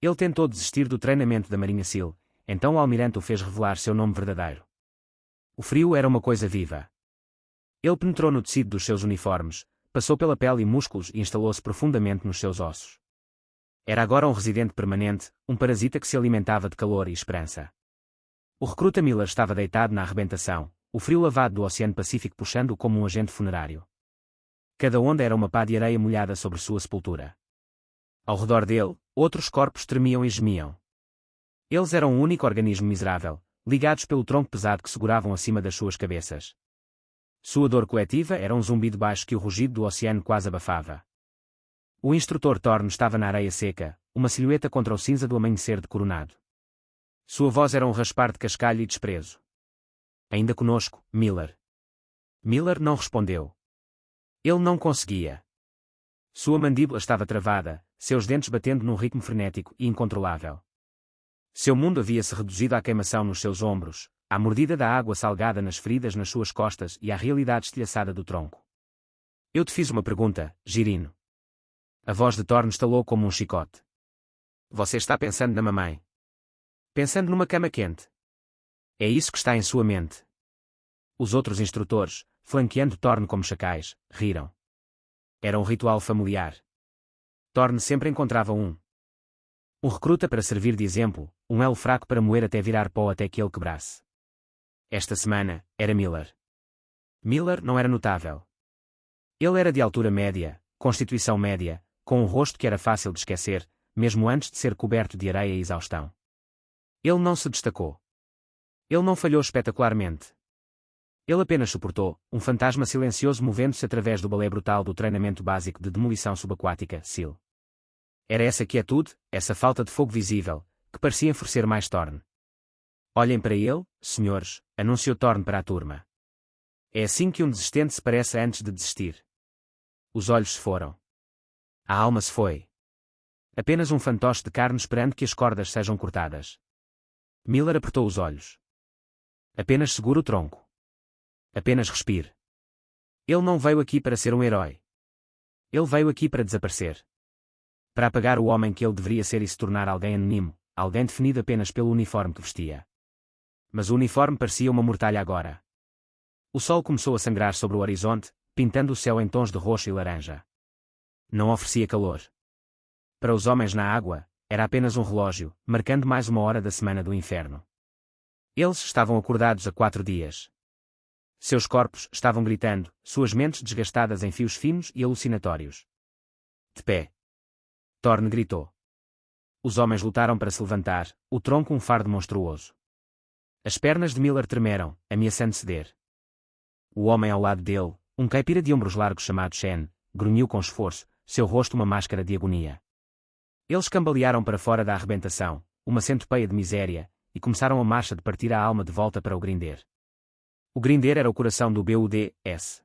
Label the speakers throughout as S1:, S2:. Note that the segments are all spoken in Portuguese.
S1: Ele tentou desistir do treinamento da Marinha SEAL, então o almirante o fez revelar seu nome verdadeiro. O frio era uma coisa viva. Ele penetrou no tecido dos seus uniformes, passou pela pele e músculos e instalou-se profundamente nos seus ossos. Era agora um residente permanente, um parasita que se alimentava de calor e esperança. O recruta Miller estava deitado na arrebentação, o frio lavado do Oceano Pacífico puxando-o como um agente funerário. Cada onda era uma pá de areia molhada sobre sua sepultura. Ao redor dele, outros corpos tremiam e gemiam. Eles eram um único organismo miserável, ligados pelo tronco pesado que seguravam acima das suas cabeças. Sua dor coletiva era um zumbido baixo que o rugido do oceano quase abafava. O instrutor Thorne estava na areia seca, uma silhueta contra o cinza do amanhecer de Coronado. Sua voz era um raspar de cascalho e desprezo. Ainda conosco, Miller. Miller não respondeu. Ele não conseguia. Sua mandíbula estava travada, seus dentes batendo num ritmo frenético e incontrolável. Seu mundo havia-se reduzido à queimação nos seus ombros, à mordida da água salgada nas feridas nas suas costas e à realidade estilhaçada do tronco. Eu te fiz uma pergunta, Girino. A voz de Thorne estalou como um chicote. Você está pensando na mamãe. Pensando numa cama quente. É isso que está em sua mente. Os outros instrutores, flanqueando Thorne como chacais, riram. Era um ritual familiar. Thorne sempre encontrava um recruta para servir de exemplo, um elo fraco para moer até virar pó até que ele quebrasse. Esta semana, era Miller. Miller não era notável. Ele era de altura média, constituição média, com um rosto que era fácil de esquecer, mesmo antes de ser coberto de areia e exaustão. Ele não se destacou. Ele não falhou espetacularmente. Ele apenas suportou, um fantasma silencioso movendo-se através do balé brutal do treinamento básico de demolição subaquática, SEAL. Era essa quietude, essa falta de fogo visível, que parecia enfurecer mais Thorne. Olhem para ele, senhores, anunciou Thorne para a turma. É assim que um desistente se parece antes de desistir. Os olhos se foram. A alma se foi. Apenas um fantoche de carne esperando que as cordas sejam cortadas. Miller apertou os olhos. Apenas segura o tronco. Apenas respire. Ele não veio aqui para ser um herói. Ele veio aqui para desaparecer. Para apagar o homem que ele deveria ser e se tornar alguém anónimo, alguém definido apenas pelo uniforme que vestia. Mas o uniforme parecia uma mortalha agora. O sol começou a sangrar sobre o horizonte, pintando o céu em tons de roxo e laranja. Não oferecia calor. Para os homens na água, era apenas um relógio, marcando mais uma hora da semana do inferno. Eles estavam acordados há 4 dias. Seus corpos estavam gritando, suas mentes desgastadas em fios finos e alucinatórios. De pé. Thorne gritou. Os homens lutaram para se levantar, o tronco um fardo monstruoso. As pernas de Miller tremeram, ameaçando ceder. O homem ao lado dele, um caipira de ombros largos chamado Shen, grunhiu com esforço, seu rosto uma máscara de agonia. Eles cambalearam para fora da arrebentação, uma centopeia de miséria, e começaram a marcha de partir a alma de volta para o Grinder. O Grinder era o coração do BUD-S.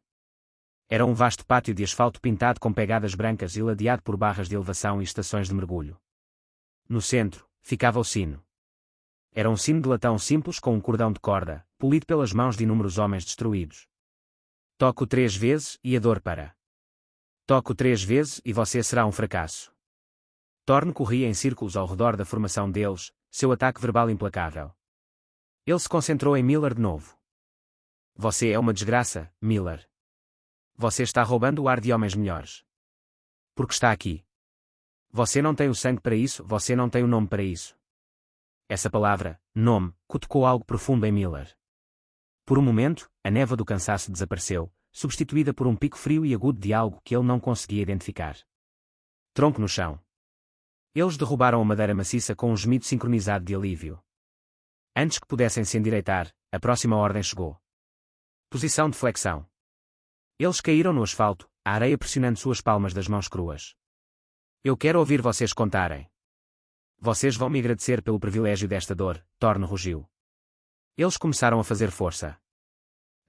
S1: Era um vasto pátio de asfalto pintado com pegadas brancas e ladeado por barras de elevação e estações de mergulho. No centro, ficava o sino. Era um sino de latão simples com um cordão de corda, polido pelas mãos de inúmeros homens destruídos. Toco 3 vezes e a dor para. Toco 3 vezes e você será um fracasso. Thorne corria em círculos ao redor da formação deles, seu ataque verbal implacável. Ele se concentrou em Miller de novo. Você é uma desgraça, Miller. Você está roubando o ar de homens melhores. Porque está aqui. Você não tem o sangue para isso, você não tem o nome para isso. Essa palavra, nome, cutucou algo profundo em Miller. Por um momento, a névoa do cansaço desapareceu, substituída por um pico frio e agudo de algo que ele não conseguia identificar. Tronco no chão. Eles derrubaram a madeira maciça com um gemido sincronizado de alívio. Antes que pudessem se endireitar, a próxima ordem chegou. Posição de flexão. Eles caíram no asfalto, a areia pressionando suas palmas das mãos cruas. Eu quero ouvir vocês contarem. Vocês vão me agradecer pelo privilégio desta dor, Thorne rugiu. Eles começaram a fazer força.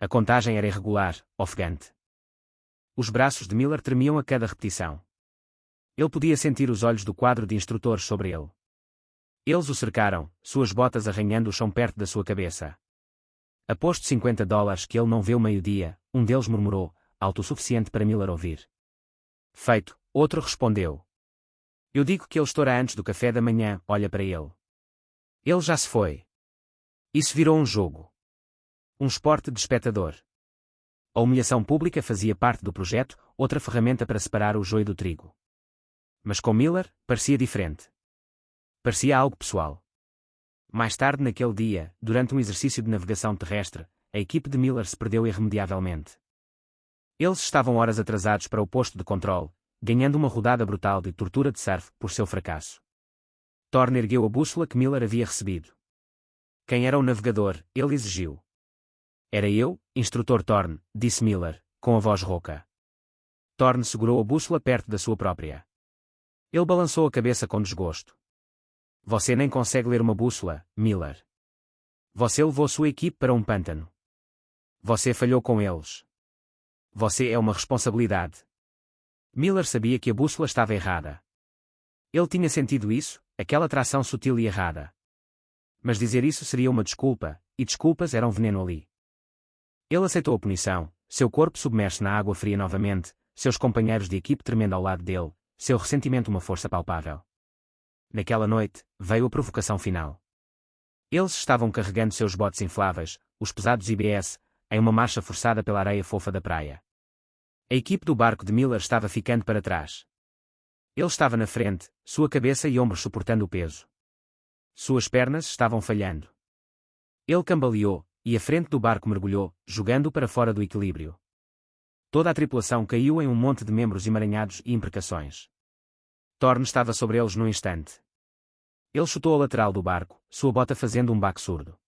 S1: A contagem era irregular, ofegante. Os braços de Miller tremiam a cada repetição. Ele podia sentir os olhos do quadro de instrutores sobre ele. Eles o cercaram, suas botas arranhando o chão perto da sua cabeça. Aposto $50 que ele não vê o meio-dia, um deles murmurou, alto o suficiente para Miller ouvir. Feito, outro respondeu. Eu digo que ele estoura antes do café da manhã, olha para ele. Ele já se foi. Isso virou um jogo. Um esporte de espectador. A humilhação pública fazia parte do projeto, outra ferramenta para separar o joio do trigo. Mas com Miller, parecia diferente. Parecia algo pessoal. Mais tarde naquele dia, durante um exercício de navegação terrestre, a equipe de Miller se perdeu irremediavelmente. Eles estavam horas atrasados para o posto de controle, ganhando uma rodada brutal de tortura de surf por seu fracasso. Thorne ergueu a bússola que Miller havia recebido. Quem era o navegador, ele exigiu. Era eu, instrutor Thorne, disse Miller, com a voz rouca. Thorne segurou a bússola perto da sua própria. Ele balançou a cabeça com desgosto. Você nem consegue ler uma bússola, Miller. Você levou sua equipe para um pântano. Você falhou com eles. Você é uma responsabilidade. Miller sabia que a bússola estava errada. Ele tinha sentido isso, aquela tração sutil e errada. Mas dizer isso seria uma desculpa, e desculpas eram veneno ali. Ele aceitou a punição, seu corpo submerso na água fria novamente, seus companheiros de equipe tremendo ao lado dele, seu ressentimento uma força palpável. Naquela noite, veio a provocação final. Eles estavam carregando seus botes infláveis, os pesados IBS, em uma marcha forçada pela areia fofa da praia. A equipe do barco de Miller estava ficando para trás. Ele estava na frente, sua cabeça e ombros suportando o peso. Suas pernas estavam falhando. Ele cambaleou, e a frente do barco mergulhou, jogando-o para fora do equilíbrio. Toda a tripulação caiu em um monte de membros emaranhados e imprecações. Thorne estava sobre eles num instante. Ele chutou a lateral do barco, sua bota fazendo um baque surdo.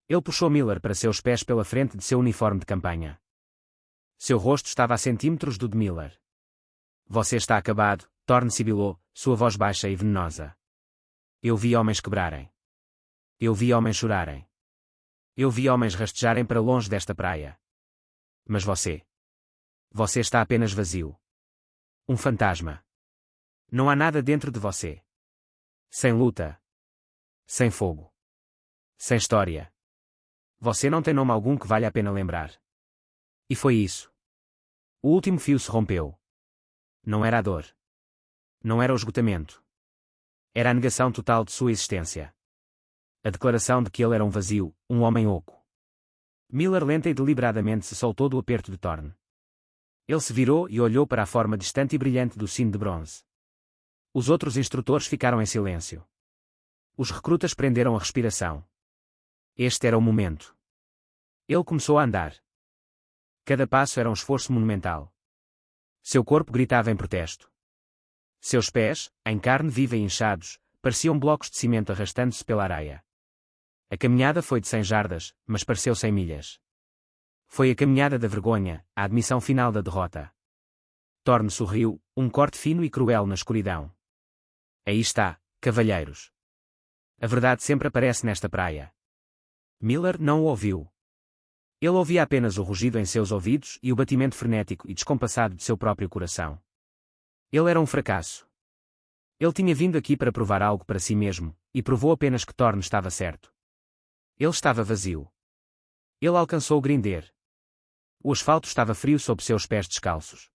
S1: Ele puxou Miller para seus pés pela frente de seu uniforme de campanha. Seu rosto estava a centímetros do de Miller. Você está acabado, Thorne sibilou, sua voz baixa e venenosa. Eu vi homens quebrarem. Eu vi homens chorarem. Eu vi homens rastejarem para longe desta praia. Mas você. Você está apenas vazio. Um fantasma. Não há nada dentro de você. Sem luta. Sem fogo. Sem história. Você não tem nome algum que valha a pena lembrar. E foi isso. O último fio se rompeu. Não era a dor. Não era o esgotamento. Era a negação total de sua existência. A declaração de que ele era um vazio, um homem oco. Miller lenta e deliberadamente se soltou do aperto de Thorne. Ele se virou e olhou para a forma distante e brilhante do sino de bronze. Os outros instrutores ficaram em silêncio. Os recrutas prenderam a respiração. Este era o momento. Ele começou a andar. Cada passo era um esforço monumental. Seu corpo gritava em protesto. Seus pés, em carne viva e inchados, pareciam blocos de cimento arrastando-se pela areia. A caminhada foi de 100 jardas, mas pareceu 100 milhas. Foi a caminhada da vergonha, a admissão final da derrota. Thorne sorriu, um corte fino e cruel na escuridão. Aí está, cavalheiros. A verdade sempre aparece nesta praia. Miller não o ouviu. Ele ouvia apenas o rugido em seus ouvidos e o batimento frenético e descompassado de seu próprio coração. Ele era um fracasso. Ele tinha vindo aqui para provar algo para si mesmo, e provou apenas que Thorne estava certo. Ele estava vazio. Ele alcançou o Grinder. O asfalto estava frio sob seus pés descalços.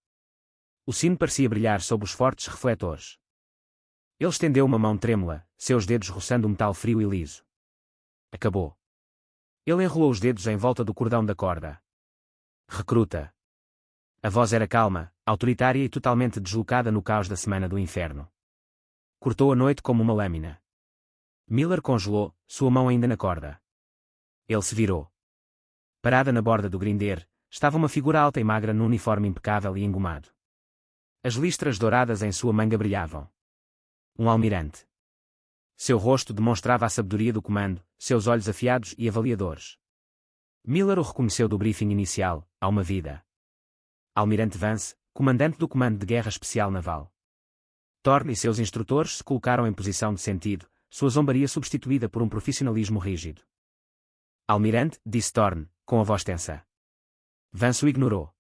S1: O sino parecia brilhar sob os fortes refletores. Ele estendeu uma mão trêmula, seus dedos roçando o metal frio e liso. Acabou. Ele enrolou os dedos em volta do cordão da corda. Recruta. A voz era calma, autoritária e totalmente deslocada no caos da semana do inferno. Cortou a noite como uma lâmina. Miller congelou, sua mão ainda na corda. Ele se virou. Parada na borda do Grinder, estava uma figura alta e magra num uniforme impecável e engomado. As listras douradas em sua manga brilhavam. Um almirante. Seu rosto demonstrava a sabedoria do comando, seus olhos afiados e avaliadores. Miller o reconheceu do briefing inicial, há uma vida. Almirante Vance, comandante do Comando de Guerra Especial Naval. Thorne e seus instrutores se colocaram em posição de sentido, sua zombaria substituída por um profissionalismo rígido. Almirante, disse Thorne, com a voz tensa. Vance o ignorou.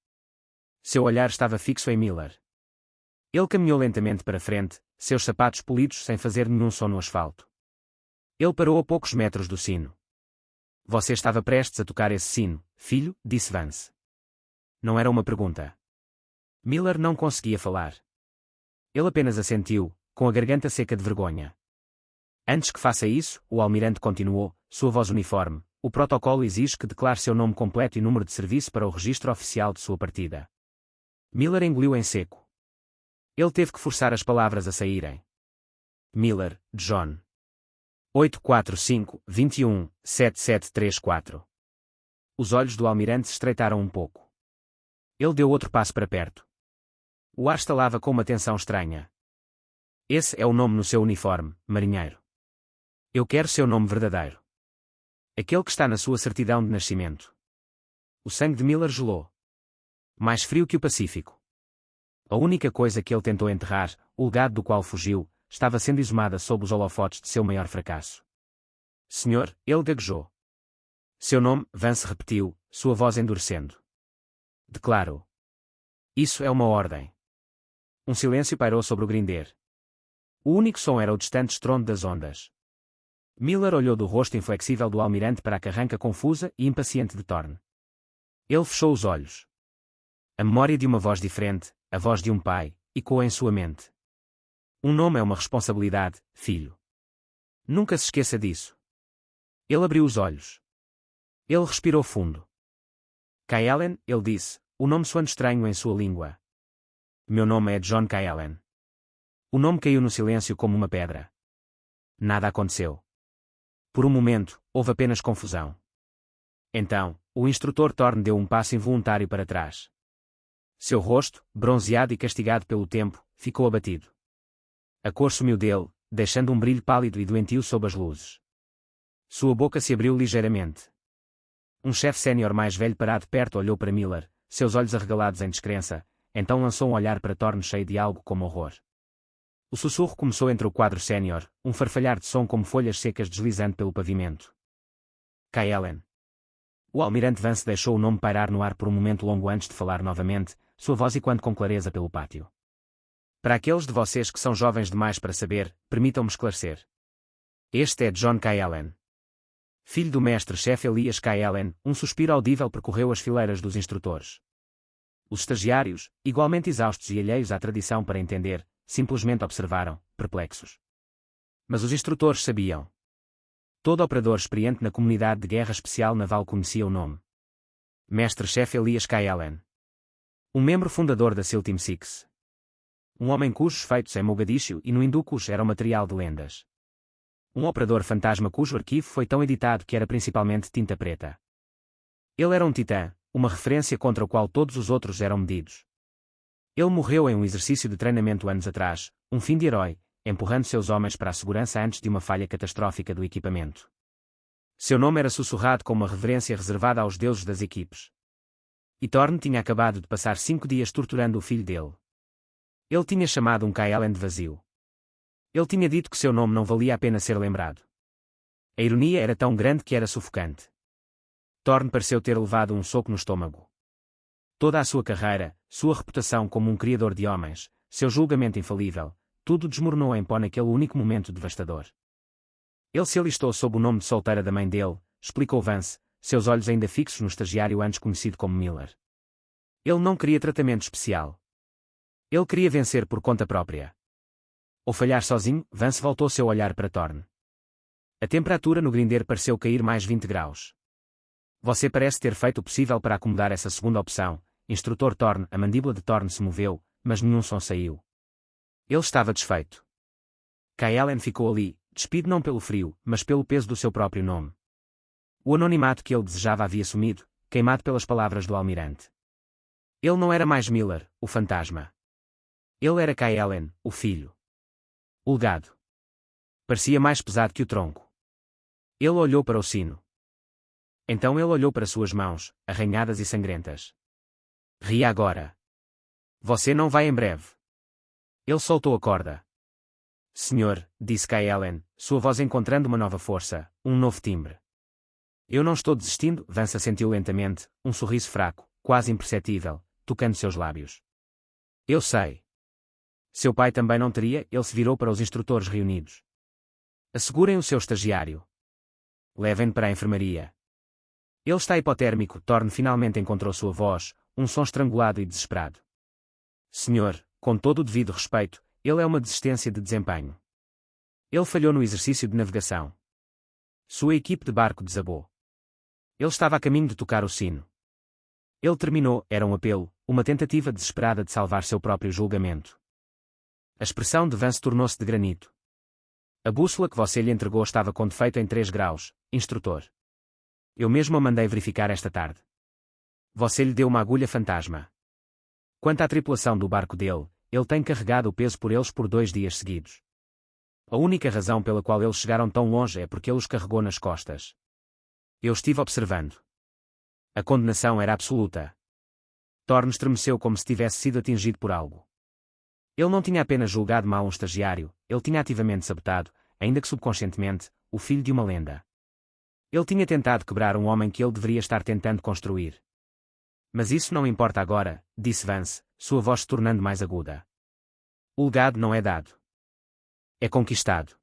S1: Seu olhar estava fixo em Miller. Ele caminhou lentamente para frente, seus sapatos polidos sem fazer nenhum som no asfalto. Ele parou a poucos metros do sino. Você estava prestes a tocar esse sino, filho, disse Vance. Não era uma pergunta. Miller não conseguia falar. Ele apenas assentiu, com a garganta seca de vergonha. Antes que faça isso, o almirante continuou, sua voz uniforme. O protocolo exige que declare seu nome completo e número de serviço para o registro oficial de sua partida. Miller engoliu em seco. Ele teve que forçar as palavras a saírem. Miller, John. 845-21-7734. Os olhos do almirante se estreitaram um pouco. Ele deu outro passo para perto. O ar estalava com uma tensão estranha. Esse é o nome no seu uniforme, marinheiro. Eu quero seu nome verdadeiro. Aquele que está na sua certidão de nascimento. O sangue de Miller gelou. Mais frio que o Pacífico. A única coisa que ele tentou enterrar, o legado do qual fugiu, estava sendo exumada sob os holofotes de seu maior fracasso. Senhor, ele gaguejou. Seu nome, Vance repetiu, sua voz endurecendo. Declarou. Isso é uma ordem. Um silêncio pairou sobre o grinder. O único som era o distante estrondo das ondas. Miller olhou do rosto inflexível do almirante para a carranca confusa e impaciente de Thorne. Ele fechou os olhos. A memória de uma voz diferente, a voz de um pai, ecoou em sua mente. Um nome é uma responsabilidade, filho. Nunca se esqueça disso. Ele abriu os olhos. Ele respirou fundo. Caellen, ele disse, o nome soando estranho em sua língua. Meu nome é John Caellen. O nome caiu no silêncio como uma pedra. Nada aconteceu. Por um momento, houve apenas confusão. Então, o instrutor Thorne deu um passo involuntário para trás. Seu rosto, bronzeado e castigado pelo tempo, ficou abatido. A cor sumiu dele, deixando um brilho pálido e doentio sob as luzes. Sua boca se abriu ligeiramente. Um chefe sénior mais velho parado perto olhou para Miller, seus olhos arregalados em descrença, então lançou um olhar para Thorne cheio de algo como horror. O sussurro começou entre o quadro sénior, um farfalhar de som como folhas secas deslizando pelo pavimento. Caellen. O almirante Vance deixou o nome pairar no ar por um momento longo antes de falar novamente, sua voz ecoando com clareza pelo pátio. Para aqueles de vocês que são jovens demais para saber, permitam-me esclarecer. Este é John Caellen. Filho do mestre-chefe Elias Caellen, um suspiro audível percorreu as fileiras dos instrutores. Os estagiários, igualmente exaustos e alheios à tradição para entender, simplesmente observaram, perplexos. Mas os instrutores sabiam. Todo operador experiente na comunidade de guerra especial naval conhecia o nome. Mestre-chefe Elias Caellen. Um membro fundador da SEAL Team 6. Um homem cujos feitos em Mogadishu e no Hindukush eram material de lendas. Um operador fantasma cujo arquivo foi tão editado que era principalmente tinta preta. Ele era um titã, uma referência contra o qual todos os outros eram medidos. Ele morreu em um exercício de treinamento anos atrás, um fim de herói, empurrando seus homens para a segurança antes de uma falha catastrófica do equipamento. Seu nome era sussurrado com uma reverência reservada aos deuses das equipes. E Thorne tinha acabado de passar 5 dias torturando o filho dele. Ele tinha chamado um Caellen de vazio. Ele tinha dito que seu nome não valia a pena ser lembrado. A ironia era tão grande que era sufocante. Thorne pareceu ter levado um soco no estômago. Toda a sua carreira, sua reputação como um criador de homens, seu julgamento infalível, tudo desmoronou em pó naquele único momento devastador. Ele se alistou sob o nome de solteira da mãe dele, explicou Vance, seus olhos ainda fixos no estagiário antes conhecido como Miller. Ele não queria tratamento especial. Ele queria vencer por conta própria. Ao falhar sozinho, Vance voltou seu olhar para Thorne. A temperatura no grinder pareceu cair mais 20 graus. Você parece ter feito o possível para acomodar essa segunda opção, instrutor Thorne. A mandíbula de Thorne se moveu, mas nenhum som saiu. Ele estava desfeito. Caellen ficou ali, despido não pelo frio, mas pelo peso do seu próprio nome. O anonimato que ele desejava havia sumido, queimado pelas palavras do almirante. Ele não era mais Miller, o fantasma. Ele era Caellen, o filho. O legado. Parecia mais pesado que o tronco. Ele olhou para o sino. Então ele olhou para suas mãos, arranhadas e sangrentas. Ria agora. Você não vai em breve. Ele soltou a corda. Senhor, disse Caellen, sua voz encontrando uma nova força, um novo timbre. Eu não estou desistindo, Vance assentiu lentamente, um sorriso fraco, quase imperceptível, tocando seus lábios. Eu sei. Seu pai também não teria, ele se virou para os instrutores reunidos. Assegurem o seu estagiário. Levem-no para a enfermaria. Ele está hipotérmico. Thorne finalmente encontrou sua voz, um som estrangulado e desesperado. Senhor, com todo o devido respeito, ele é uma desistência de desempenho. Ele falhou no exercício de navegação. Sua equipe de barco desabou. Ele estava a caminho de tocar o sino. Ele terminou, era um apelo, uma tentativa desesperada de salvar seu próprio julgamento. A expressão de Vance tornou-se de granito. A bússola que você lhe entregou estava com defeito em 3 graus, instrutor. Eu mesmo a mandei verificar esta tarde. Você lhe deu uma agulha fantasma. Quanto à tripulação do barco dele, ele tem carregado o peso por eles por 2 dias seguidos. A única razão pela qual eles chegaram tão longe é porque ele os carregou nas costas. Eu estive observando. A condenação era absoluta. Thorne estremeceu como se tivesse sido atingido por algo. Ele não tinha apenas julgado mal um estagiário, ele tinha ativamente sabotado, ainda que subconscientemente, o filho de uma lenda. Ele tinha tentado quebrar um homem que ele deveria estar tentando construir. Mas isso não importa agora, disse Vance, sua voz se tornando mais aguda. O legado não é dado. É conquistado.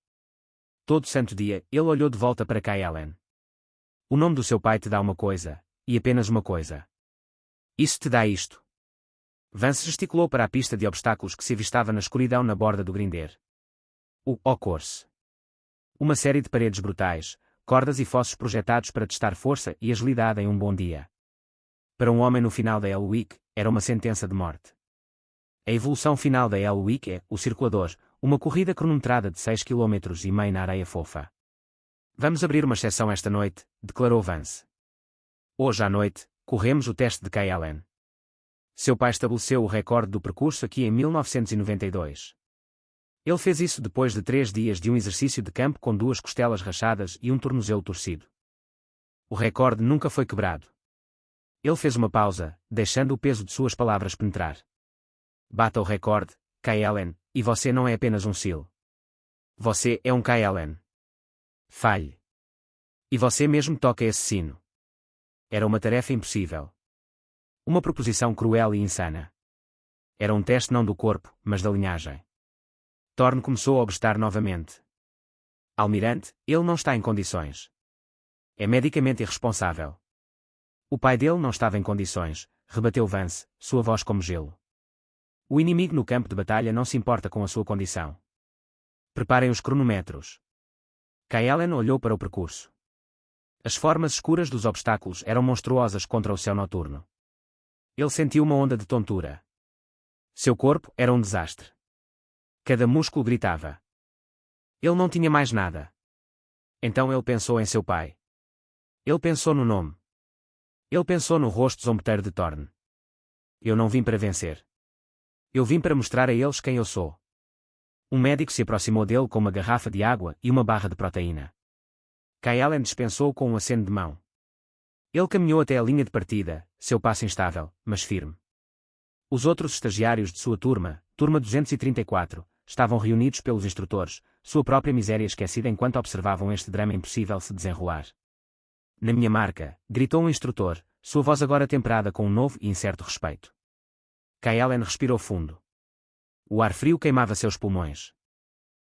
S1: Todo santo dia, ele olhou de volta para Kaelen. O nome do seu pai te dá uma coisa, e apenas uma coisa. Isso te dá isto. Vance gesticulou para a pista de obstáculos que se avistava na escuridão na borda do Grinder. O Course. Uma série de paredes brutais, cordas e fossos projetados para testar força e agilidade em um bom dia. Para um homem no final da Hell-Week, era uma sentença de morte. A evolução final da Hell-Week é o circulador, uma corrida cronometrada de 6,5 km na areia fofa. Vamos abrir uma exceção esta noite, declarou Vance. Hoje à noite, corremos o teste de Kaelen. Seu pai estabeleceu o recorde do percurso aqui em 1992. Ele fez isso depois de 3 dias de um exercício de campo com 2 costelas rachadas e um tornozelo torcido. O recorde nunca foi quebrado. Ele fez uma pausa, deixando o peso de suas palavras penetrar. Bata o recorde, Kaelen, e você não é apenas um SEAL. Você é um Kaelen. Falhe. E você mesmo toca esse sino. Era uma tarefa impossível. Uma proposição cruel e insana. Era um teste não do corpo, mas da linhagem. Thorne começou a obstar novamente. Almirante, ele não está em condições. É medicamente irresponsável. O pai dele não estava em condições, rebateu Vance, sua voz como gelo. O inimigo no campo de batalha não se importa com a sua condição. Preparem os cronômetros. Kaelen olhou para o percurso. As formas escuras dos obstáculos eram monstruosas contra o céu noturno. Ele sentiu uma onda de tontura. Seu corpo era um desastre. Cada músculo gritava. Ele não tinha mais nada. Então ele pensou em seu pai. Ele pensou no nome. Ele pensou no rosto zombeteiro de Thorne. Eu não vim para vencer. Eu vim para mostrar a eles quem eu sou. Um médico se aproximou dele com uma garrafa de água e uma barra de proteína. Kaelen dispensou com um aceno de mão. Ele caminhou até a linha de partida, seu passo instável, mas firme. Os outros estagiários de sua turma, turma 234, estavam reunidos pelos instrutores, sua própria miséria esquecida enquanto observavam este drama impossível se desenrolar. Na minha marca, gritou um instrutor, sua voz agora temperada com um novo e incerto respeito. Kaelen respirou fundo. O ar frio queimava seus pulmões.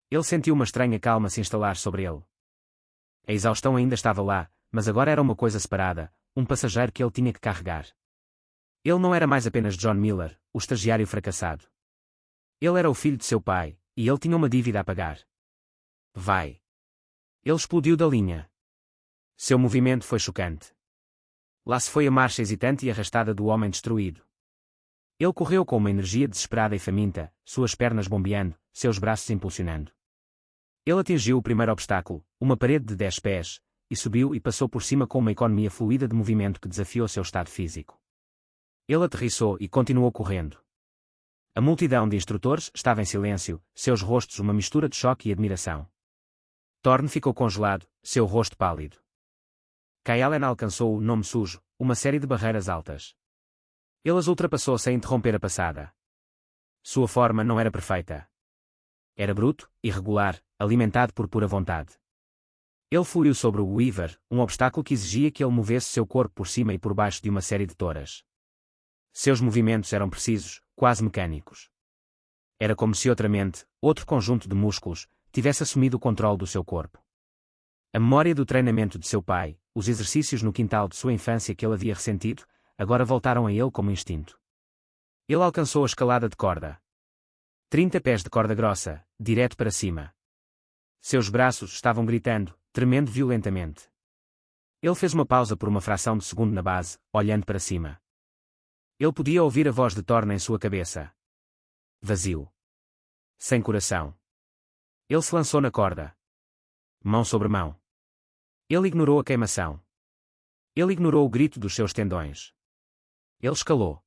S1: Ele sentiu uma estranha calma se instalar sobre ele. A exaustão ainda estava lá, mas agora era uma coisa separada, um passageiro que ele tinha que carregar. Ele não era mais apenas John Miller, o estagiário fracassado. Ele era o filho de seu pai, e ele tinha uma dívida a pagar. Vai. Ele explodiu da linha. Seu movimento foi chocante. Lá se foi a marcha hesitante e arrastada do homem destruído. Ele correu com uma energia desesperada e faminta, suas pernas bombeando, seus braços impulsionando. Ele atingiu o primeiro obstáculo, uma parede de 10 pés, e subiu e passou por cima com uma economia fluida de movimento que desafiou seu estado físico. Ele aterrissou e continuou correndo. A multidão de instrutores estava em silêncio, seus rostos uma mistura de choque e admiração. Thorne ficou congelado, seu rosto pálido. Kaelen alcançou o nome sujo, uma série de barreiras altas. Ele as ultrapassou sem interromper a passada. Sua forma não era perfeita. Era bruto, irregular, alimentado por pura vontade. Ele fluiu sobre o Weaver, um obstáculo que exigia que ele movesse seu corpo por cima e por baixo de uma série de toras. Seus movimentos eram precisos, quase mecânicos. Era como se outra mente, outro conjunto de músculos, tivesse assumido o controle do seu corpo. A memória do treinamento de seu pai, os exercícios no quintal de sua infância que ele havia ressentido, agora voltaram a ele como instinto. Ele alcançou a escalada de corda. 30 pés de corda grossa, direto para cima. Seus braços estavam gritando, tremendo violentamente. Ele fez uma pausa por uma fração de segundo na base, olhando para cima. Ele podia ouvir a voz de Thorne em sua cabeça. Vazio. Sem coração. Ele se lançou na corda. Mão sobre mão. Ele ignorou a queimação. Ele ignorou o grito dos seus tendões. Ele escalou.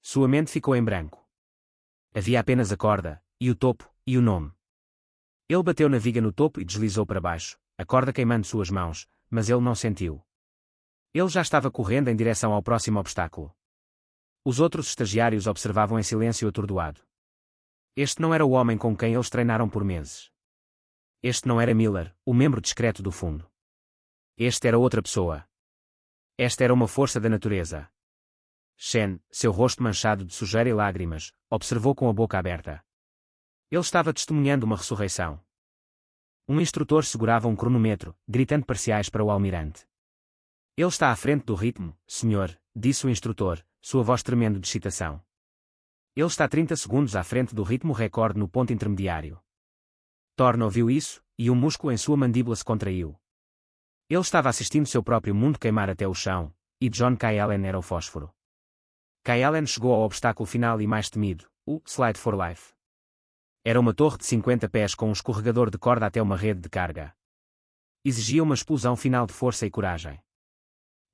S1: Sua mente ficou em branco. Havia apenas a corda, e o topo, e o nome. Ele bateu na viga no topo e deslizou para baixo, a corda queimando suas mãos, mas ele não sentiu. Ele já estava correndo em direção ao próximo obstáculo. Os outros estagiários observavam em silêncio atordoado. Este não era o homem com quem eles treinaram por meses. Este não era Miller, o membro discreto do fundo. Este era outra pessoa. Esta era uma força da natureza. Shen, seu rosto manchado de sujeira e lágrimas, observou com a boca aberta. Ele estava testemunhando uma ressurreição. Um instrutor segurava um cronômetro, gritando parciais para o almirante. Ele está à frente do ritmo, senhor, disse o instrutor, sua voz tremendo de excitação. Ele está 30 segundos à frente do ritmo recorde no ponto intermediário. Thorne ouviu isso, e um músculo em sua mandíbula se contraiu. Ele estava assistindo seu próprio mundo queimar até o chão, e John K. Allen era o fósforo. K. Allen chegou ao obstáculo final e mais temido, o Slide for Life. Era uma torre de 50 pés com um escorregador de corda até uma rede de carga. Exigia uma explosão final de força e coragem.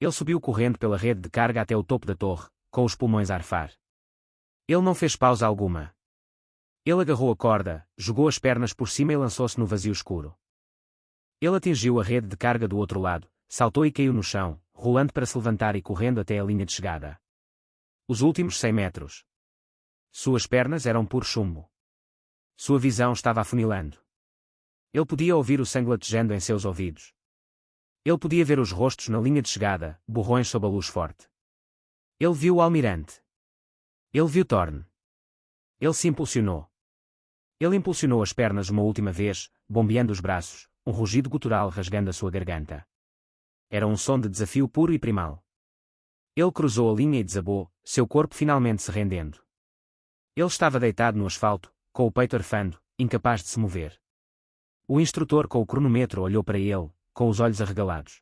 S1: Ele subiu correndo pela rede de carga até o topo da torre, com os pulmões a arfar. Ele não fez pausa alguma. Ele agarrou a corda, jogou as pernas por cima e lançou-se no vazio escuro. Ele atingiu a rede de carga do outro lado, saltou e caiu no chão, rolando para se levantar e correndo até a linha de chegada. Os últimos 100 metros. Suas pernas eram puro chumbo. Sua visão estava afunilando. Ele podia ouvir o sangue latejando em seus ouvidos. Ele podia ver os rostos na linha de chegada, borrões sob a luz forte. Ele viu o almirante. Ele viu Thorne. Ele se impulsionou. Ele impulsionou as pernas uma última vez, bombeando os braços, um rugido gutural rasgando a sua garganta. Era um som de desafio puro e primal. Ele cruzou a linha e desabou, seu corpo finalmente se rendendo. Ele estava deitado no asfalto, com o peito arfando, incapaz de se mover. O instrutor com o cronômetro olhou para ele, com os olhos arregalados.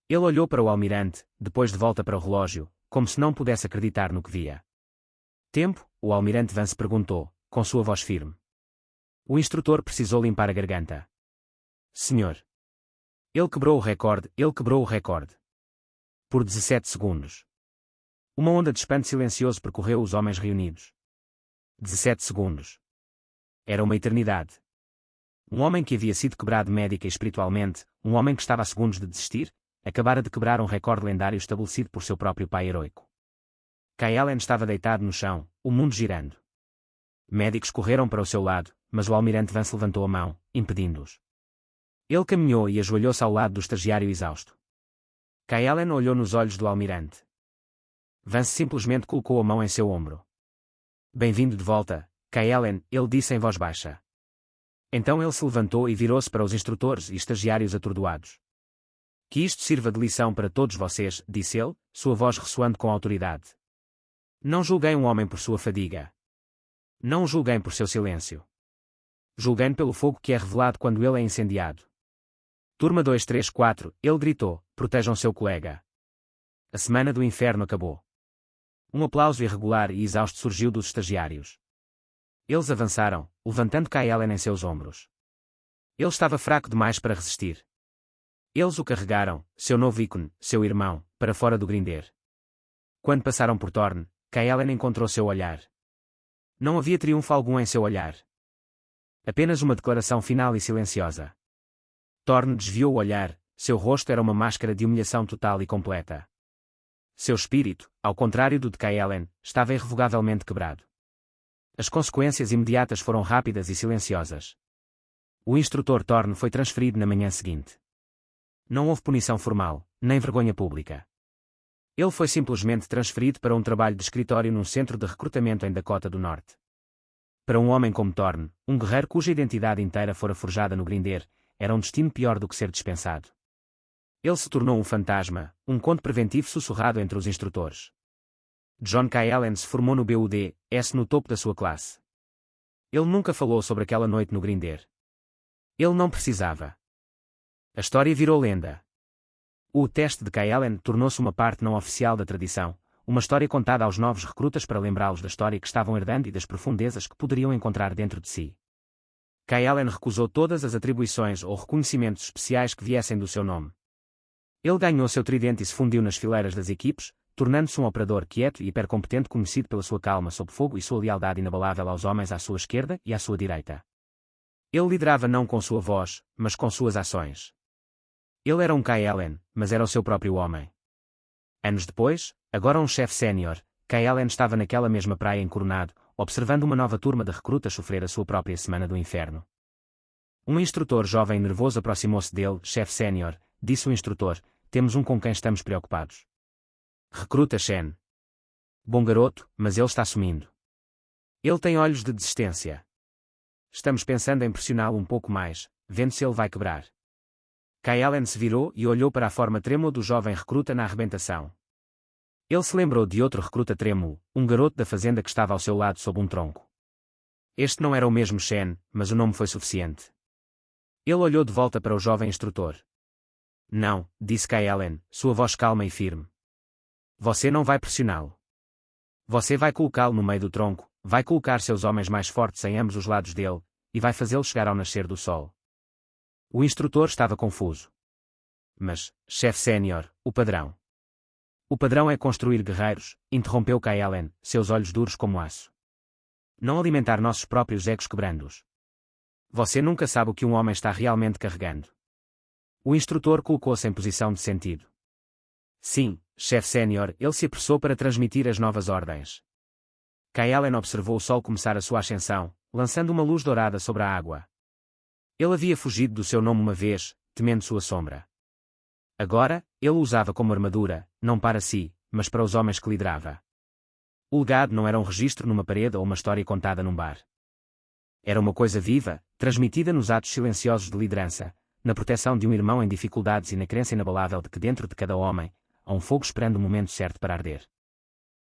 S1: Ele olhou para o almirante, depois de volta para o relógio, como se não pudesse acreditar no que via. Tempo? O almirante Vance perguntou, com sua voz firme. O instrutor precisou limpar a garganta. Senhor. Ele quebrou o recorde, Por 17 segundos. Uma onda de espanto silencioso percorreu os homens reunidos. 17 segundos. Era uma eternidade. Um homem que havia sido quebrado médica e espiritualmente, um homem que estava a segundos de desistir, acabara de quebrar um recorde lendário estabelecido por seu próprio pai heroico. K. Allen estava deitado no chão, o mundo girando. Médicos correram para o seu lado, mas o almirante Vance levantou a mão, impedindo-os. Ele caminhou e ajoelhou-se ao lado do estagiário exausto. K. Allen olhou nos olhos do almirante. Vance simplesmente colocou a mão em seu ombro. Bem-vindo de volta, K. Allen, ele disse em voz baixa. Então ele se levantou e virou-se para os instrutores e estagiários atordoados. Que isto sirva de lição para todos vocês, disse ele, sua voz ressoando com autoridade. Não julguem um homem por sua fadiga. Não o julguem por seu silêncio. Julguem pelo fogo que é revelado quando ele é incendiado. Turma 234, ele gritou, protejam seu colega. A semana do inferno acabou. Um aplauso irregular e exausto surgiu dos estagiários. Eles avançaram, levantando K. Allen em seus ombros. Ele estava fraco demais para resistir. Eles o carregaram, seu novo ícone, seu irmão, para fora do grinder. Quando passaram por Thorne, K. Allen encontrou seu olhar. Não havia triunfo algum em seu olhar. Apenas uma declaração final e silenciosa. Thorne desviou o olhar, seu rosto era uma máscara de humilhação total e completa. Seu espírito, ao contrário do de K. Allen, estava irrevogavelmente quebrado. As consequências imediatas foram rápidas e silenciosas. O instrutor Thorne foi transferido na manhã seguinte. Não houve punição formal, nem vergonha pública. Ele foi simplesmente transferido para um trabalho de escritório num centro de recrutamento em Dakota do Norte. Para um homem como Thorne, um guerreiro cuja identidade inteira fora forjada no grinder, era um destino pior do que ser dispensado. Ele se tornou um fantasma, um conto preventivo sussurrado entre os instrutores. John K. Allen se formou no BUD-S no topo da sua classe. Ele nunca falou sobre aquela noite no Grinder. Ele não precisava. A história virou lenda. O teste de Kaelen tornou-se uma parte não oficial da tradição, uma história contada aos novos recrutas para lembrá-los da história que estavam herdando e das profundezas que poderiam encontrar dentro de si. Kaelen recusou todas as atribuições ou reconhecimentos especiais que viessem do seu nome. Ele ganhou seu tridente e se fundiu nas fileiras das equipes, tornando-se um operador quieto e hipercompetente conhecido pela sua calma sob fogo e sua lealdade inabalável aos homens à sua esquerda e à sua direita. Ele liderava não com sua voz, mas com suas ações. Ele era um Kaelen, mas era o seu próprio homem. Anos depois, agora um chefe sénior, Kaelen estava naquela mesma praia em Coronado, observando uma nova turma de recrutas sofrer a sua própria semana do inferno. Um instrutor jovem nervoso aproximou-se dele. Chefe sénior, disse o instrutor, temos um com quem estamos preocupados. Recruta Shen. Bom garoto, mas ele está sumindo. Ele tem olhos de desistência. Estamos pensando em pressioná-lo um pouco mais, vendo se ele vai quebrar. Kaelen se virou e olhou para a forma trêmula do jovem recruta na arrebentação. Ele se lembrou de outro recruta trêmulo, um garoto da fazenda que estava ao seu lado sob um tronco. Este não era o mesmo Shen, mas o nome foi suficiente. Ele olhou de volta para o jovem instrutor. Não, disse Kaelen, sua voz calma e firme. Você não vai pressioná-lo. Você vai colocá-lo no meio do tronco, vai colocar seus homens mais fortes em ambos os lados dele, e vai fazê-lo chegar ao nascer do sol. O instrutor estava confuso. Mas, chefe sénior, o padrão. O padrão é construir guerreiros, interrompeu Kaelen, seus olhos duros como aço. Não alimentar nossos próprios egos quebrando-os. Você nunca sabe o que um homem está realmente carregando. O instrutor colocou-se em posição de sentido. Sim, chefe sénior, ele se apressou para transmitir as novas ordens. Kaelen observou o sol começar a sua ascensão, lançando uma luz dourada sobre a água. Ele havia fugido do seu nome uma vez, temendo sua sombra. Agora, ele o usava como armadura, não para si, mas para os homens que liderava. O legado não era um registro numa parede ou uma história contada num bar. Era uma coisa viva, transmitida nos atos silenciosos de liderança, na proteção de um irmão em dificuldades e na crença inabalável de que dentro de cada homem, há um fogo esperando o momento certo para arder.